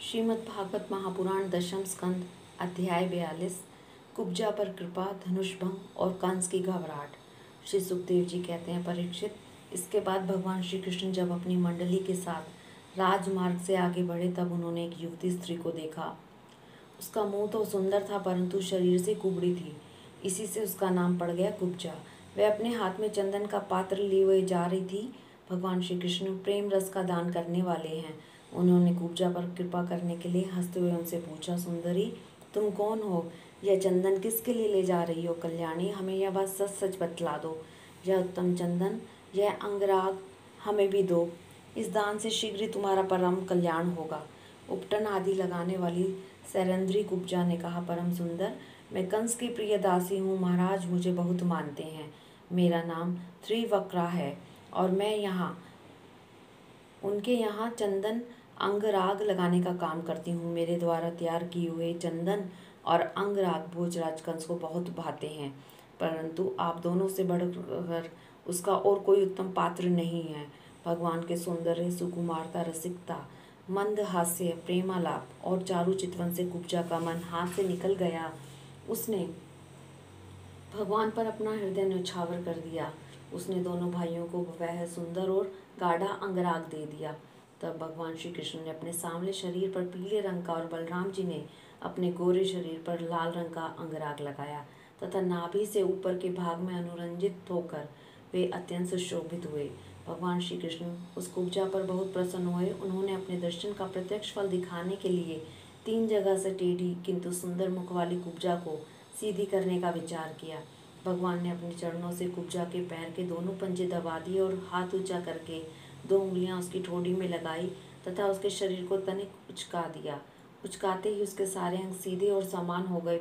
श्रीमद् भागवत महापुराण दशम स्कंद अध्याय 42 कुब्जा पर कृपा, धनुष भंग और कंस की घबराहट। श्री सुखदेव जी कहते हैं, परीक्षित, इसके बाद भगवान श्री कृष्ण जब अपनी मंडली के साथ राजमार्ग से आगे बढ़े तब उन्होंने एक युवती स्त्री को देखा। उसका मुंह तो सुंदर था परंतु शरीर से कुबड़ी थी। इसी से उसका नाम पड़ गया कुब्जा। वह अपने हाथ में चंदन का पात्र लिए हुए जा रही थी। भगवान श्री कृष्ण प्रेम रस का दान करने वाले हैं। उन्होंने कुब्जा पर कृपा करने के लिए हंसते हुए उनसे पूछा, सुंदरी, तुम कौन हो? यह चंदन किसके लिए ले जा रही हो? कल्याणी, हमें यह बात सच सच बतला दो। यह उत्तम चंदन, यह अंगराग हमें भी दो। इस दान से शीघ्र ही तुम्हारा परम कल्याण होगा। उपटन आदि लगाने वाली सैरंध्री कुब्जा ने कहा, परम सुंदर, मैं कंस की प्रिय दासी हूँ। महाराज मुझे बहुत मानते हैं। मेरा नाम त्रिवक्रा है और मैं उनके यहाँ चंदन अंगराग लगाने का काम करती हूँ। मेरे द्वारा तैयार किए हुए चंदन और अंगराग भोजराज कंस को बहुत भाते हैं, परंतु आप दोनों से बढ़कर उसका और कोई उत्तम पात्र नहीं है। भगवान के सौंदर्य, सुकुमारता, रसिकता, मंद हास्य, प्रेमालाप और चारु चितवन से कुब्जा का मन हाथ से निकल गया। उसने भगवान पर अपना हृदय न्यौछावर कर दिया। उसने दोनों भाइयों को वह सुंदर और गाढ़ा अंगराग दे दिया। तब भगवान श्री कृष्ण ने अपने सांवले शरीर पर पीले रंग का और बलराम जी ने अपने गोरे शरीर पर लाल रंग का अंगराग लगाया तथा नाभि से ऊपर के भाग में अनुरंजित होकर वे अत्यंत सुशोभित हुए। भगवान श्री कृष्ण उस कुब्जा पर बहुत प्रसन्न हुए। उन्होंने अपने दर्शन का प्रत्यक्ष फल दिखाने के लिए 3 जगह से टेढ़ी किंतु सुंदर मुख वाली कुब्जा को सीधी करने का विचार किया। भगवान ने अपने चरणों से कुब्जा के पैर के दोनों पंजे दबा दिए और हाथ ऊंचा करके 2 उंगलियां उसकी ठोड़ी में लगाई तथा उसके शरीर को तनिक उचका दिया। उचकाते ही उसके सारे अंग सीधे और समान हो गए।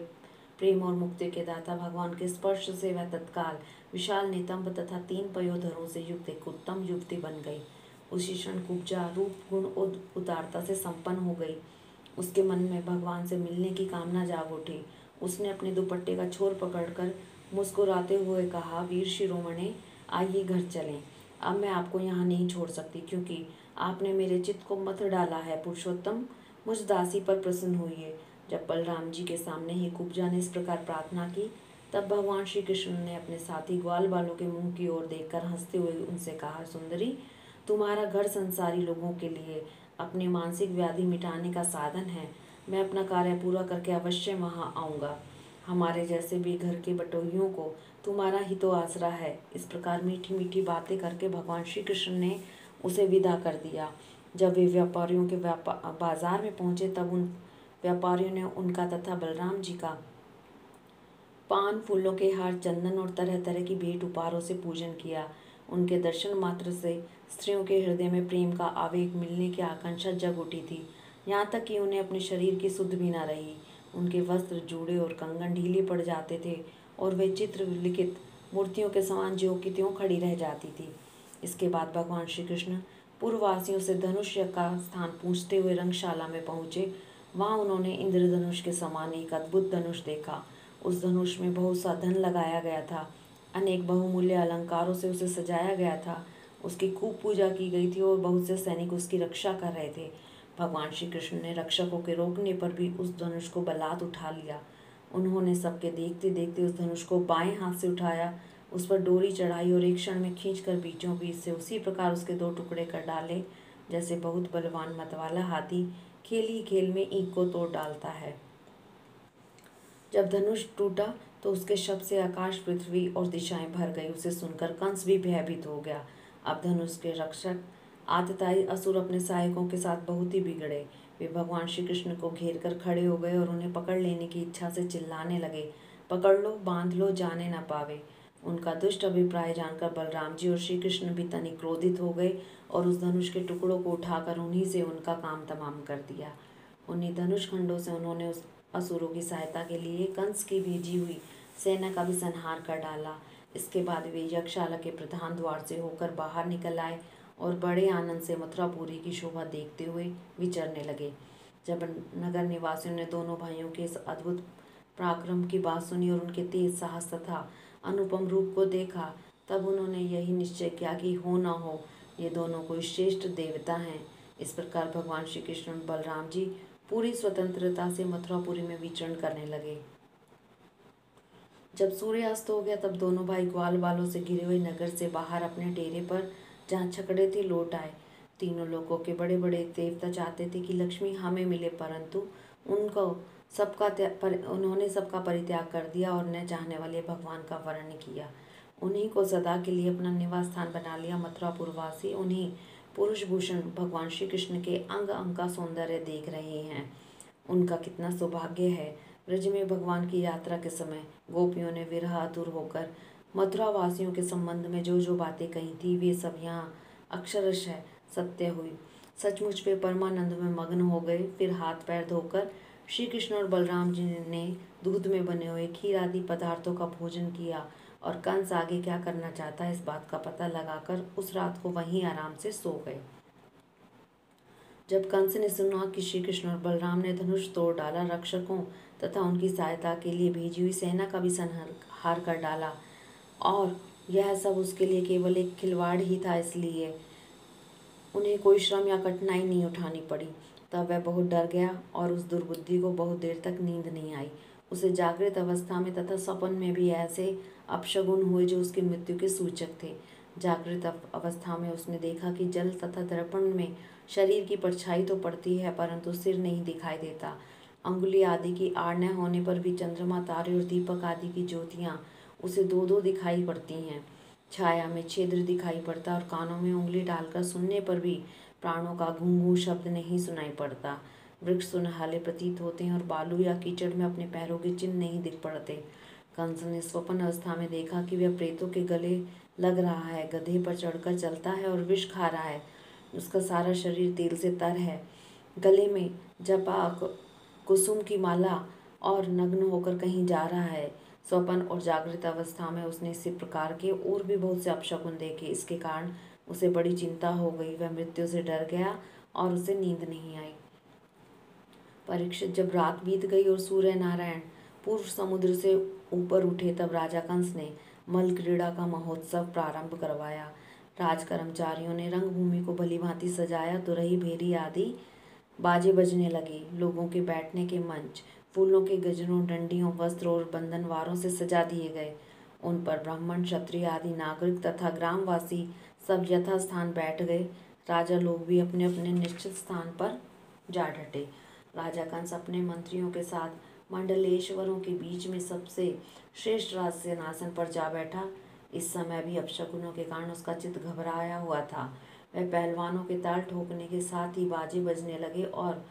प्रेम और मुक्ति के दाता भगवान के स्पर्श से वह तत्काल विशाल नितंब तथा 3 पयोधरों से युक्त एक उत्तम युवती बन गई। उसी क्षण कुब्जा रूप, गुण और उदारता से संपन्न हो गई। उसके मन में भगवान से मिलने की कामना जाग उठी। उसने अपने दुपट्टे का छोर पकड़कर मुस्कुराते हुए कहा, वीर शिरोमणि, आइए घर चलें। अब मैं आपको यहाँ नहीं छोड़ सकती क्योंकि आपने मेरे चित्त को मत डाला है। पुरुषोत्तम, मुझ दासी पर प्रसन्न हुई। जब बलराम जी के सामने ही कुब्जा ने इस प्रकार प्रार्थना की तब भगवान श्री कृष्ण ने अपने साथी ग्वाल बालों के मुंह की ओर देखकर हंसते हुए उनसे कहा, सुंदरी, तुम्हारा घर संसारी लोगों के लिए अपनी मानसिक व्याधि मिटाने का साधन है। मैं अपना कार्य पूरा करके अवश्य वहाँ आऊँगा। हमारे जैसे भी घर के बटोहियों को तुम्हारा ही तो आसरा है। इस प्रकार मीठी मीठी बातें करके भगवान श्री कृष्ण ने उसे विदा कर दिया। जब वे व्यापारियों के बाजार में पहुंचे तब उन व्यापारियों ने उनका तथा बलराम जी का पान, फूलों के हार, चंदन और तरह तरह की भेंट उपहारों से पूजन किया। उनके दर्शन मात्र से स्त्रियों के हृदय में प्रेम का आवेग मिलने की आकांक्षा जग उठी थी, यहाँ तक कि उन्हें अपने शरीर की सुध भी न रही। उनके वस्त्र, जूड़े और कंगन ढीले पड़ जाते थे और वे चित्र लिखित मूर्तियों के समान ज्यों की त्यों खड़ी रह जाती थी। इसके बाद भगवान श्री कृष्ण पूर्ववासियों से धनुष का स्थान पूछते हुए रंगशाला में पहुँचे। वहाँ उन्होंने इंद्रधनुष के समान एक अद्भुत धनुष देखा। उस धनुष में बहुत सा धन लगाया गया था। अनेक बहुमूल्य अलंकारों से उसे सजाया गया था। उसकी खूब पूजा की गई थी और बहुत से सैनिक उसकी रक्षा कर रहे थे। भगवान श्री कृष्ण ने रक्षकों के रोकने पर भी उस धनुष को बलात् उठा लिया। उन्होंने सबके देखते देखते उस धनुष को बाएं हाथ से उठाया, उस पर डोरी चढ़ाई और एक क्षण में खींचकर बीचों बीच से उसी प्रकार उसके 2 टुकड़े कर डाले जैसे बहुत बलवान मतवाला हाथी खेल ही खेल में ईंट को तोड़ डालता है। जब धनुष टूटा तो उसके शब्द से आकाश, पृथ्वी और दिशाएं भर गई। उसे सुनकर कंस भी भयभीत हो गया। अब धनुष के रक्षक आतताई असुर अपने सहायकों के साथ बहुत ही बिगड़े। वे भगवान श्री कृष्ण को घेर कर खड़े हो गए और उन्हें पकड़ लेने की इच्छा से चिल्लाने लगे, पकड़ लो, बांध लो, जाने न पावे। उनका दुष्ट अभिप्राय जानकर बलराम जी और श्री कृष्ण भी तनिक क्रोधित हो गए और उस धनुष के टुकड़ों को उठाकर उन्हीं से उनका काम तमाम कर दिया। उन्हीं धनुष खंडों से उन्होंने उस असुरों की सहायता के लिए कंस की भेजी हुई सेना का भी संहार कर डाला। इसके बाद वे यज्ञशाला के प्रधान द्वार से होकर बाहर निकल आए और बड़े आनंद से मथुरापुरी की शोभा देखते हुए विचरने लगे। जब नगर निवासियों ने दोनों भाइयों के इस अद्भुत पराक्रम की बात सुनी और उनके तेज साहस तथा अनुपम रूप को देखा तब उन्होंने यही निश्चय किया कि हो न हो ये दोनों कोई श्रेष्ठ देवता हैं। इस प्रकार भगवान श्री कृष्ण और बलराम जी पूरी स्वतंत्रता से मथुरापुरी में विचरण करने लगे। जब सूर्यास्त हो गया तब दोनों भाई ग्वाल बालों से घिरे हुए नगर से बाहर अपने डेरे पर जहाँ छकड़े थे लौट आए। तीनों लोगों के बड़े बड़े देवता चाहते थे कि लक्ष्मी हमें मिले, परंतु उनको उन्होंने सबका परित्याग कर दिया और न चाहने वाले भगवान का वर्ण किया। उन्हीं को सदा के लिए अपना निवास स्थान बना लिया। मथुरापुरवासी उन्हीं पुरुष भूषण भगवान श्री कृष्ण के अंग अंग का सौंदर्य देख रहे हैं। उनका कितना सौभाग्य है। ब्रज में भगवान की यात्रा के समय गोपियों ने विरह आतुर होकर मथुरा वासियों के संबंध में जो जो बातें कही थी वे सब यहाँ अक्षरशः सत्य हुई। सचमुच वे परमानंद में मग्न हो गए। फिर हाथ पैर धोकर श्री कृष्ण और बलराम जी ने दूध में बने हुए खीर आदि पदार्थों का भोजन किया और कंस आगे क्या करना चाहता है इस बात का पता लगाकर उस रात को वहीं आराम से सो गए। जब कंस ने सुना कि श्री कृष्ण और बलराम ने धनुष तोड़ डाला, रक्षकों तथा उनकी सहायता के लिए भेजी हुई सेना का भी संहार कर डाला और यह सब उसके लिए केवल एक खिलवाड़ ही था, इसलिए उन्हें कोई श्रम या कठिनाई नहीं उठानी पड़ी, तब वह बहुत डर गया और उस दुर्बुद्धि को बहुत देर तक नींद नहीं आई। उसे जागृत अवस्था में तथा स्वप्न में भी ऐसे अपशगुन हुए जो उसकी मृत्यु के सूचक थे। जागृत अवस्था में उसने देखा कि जल तथा दर्पण में शरीर की परछाई तो पड़ती है परंतु सिर नहीं दिखाई देता। अंगुली आदि की आड़ न होने पर भी चंद्रमा, तारे और दीपक आदि की ज्योतियाँ उसे दो दो दिखाई पड़ती हैं। छाया में छिद्र दिखाई पड़ता और कानों में उंगली डालकर सुनने पर भी प्राणों का घूं शब्द नहीं सुनाई पड़ता। वृक्ष सुनहले प्रतीत होते हैं और बालू या कीचड़ में अपने पैरों के चिन्ह नहीं दिख पड़ते। कंस ने स्वप्न अवस्था में देखा कि वह प्रेतों के गले लग रहा है, गधे पर चढ़कर चलता है और विष खा रहा है। उसका सारा शरीर तेल से तर है, गले में जपा कुसुम की माला और नग्न होकर कहीं जा रहा है। स्वप्न और जागृत अवस्था में उसने इसी प्रकार के और भी बहुत से अपशकुन देखे। इसके कारण उसे बड़ी चिंता हो गई। वह मृत्यु से डर गया और उसे नींद नहीं आई। परीक्षित, जब रात बीत गई और सूर्य नारायण पूर्व समुद्र से ऊपर उठे तब राजा कंस ने मल क्रीड़ा का महोत्सव प्रारंभ करवाया। राज कर्मचारियों ने रंगभूमि को भलीभांति सजाया। तुरही, भेरी आदि बाजे बजने लगे। लोगों के बैठने के मंच फूलों के गजरों, डंडियों, वस्त्र और बंधनवारों से सजा दिए गए। उन पर ब्राह्मण, क्षत्रिय आदि नागरिक तथा ग्रामवासी सब यथास्थान बैठ गए। राजा लोग भी अपने अपने निश्चित स्थान पर जा डटे। राजा कंस अपने मंत्रियों के साथ मंडलेश्वरों के बीच में सबसे श्रेष्ठ राज सिंहासन पर जा बैठा। इस समय भी अपशकुनों के कारण उसका चित्त घबराया हुआ था। वह पहलवानों के ताल ठोकने के साथ ही बाजे बजने लगे और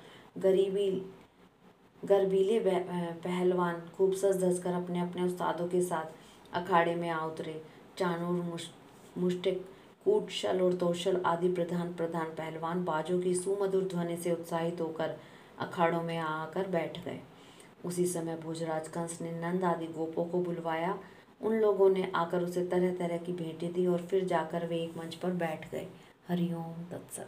गर्वीले पहलवान खूब सज धज कर अपने अपने उस्तादों के साथ अखाड़े में आ उतरे। चाणूर, मुष्टिक, कूट, शल और तोशल आदि प्रधान प्रधान पहलवान बाजों की सुमधुर ध्वनि से उत्साहित होकर अखाड़ों में आकर बैठ गए। उसी समय भोजराज कंस ने नंद आदि गोपों को बुलवाया। उन लोगों ने आकर उसे तरह तरह की भेंटें दी और फिर जाकर वे एक मंच पर बैठ गए। हरिओम तत्सत।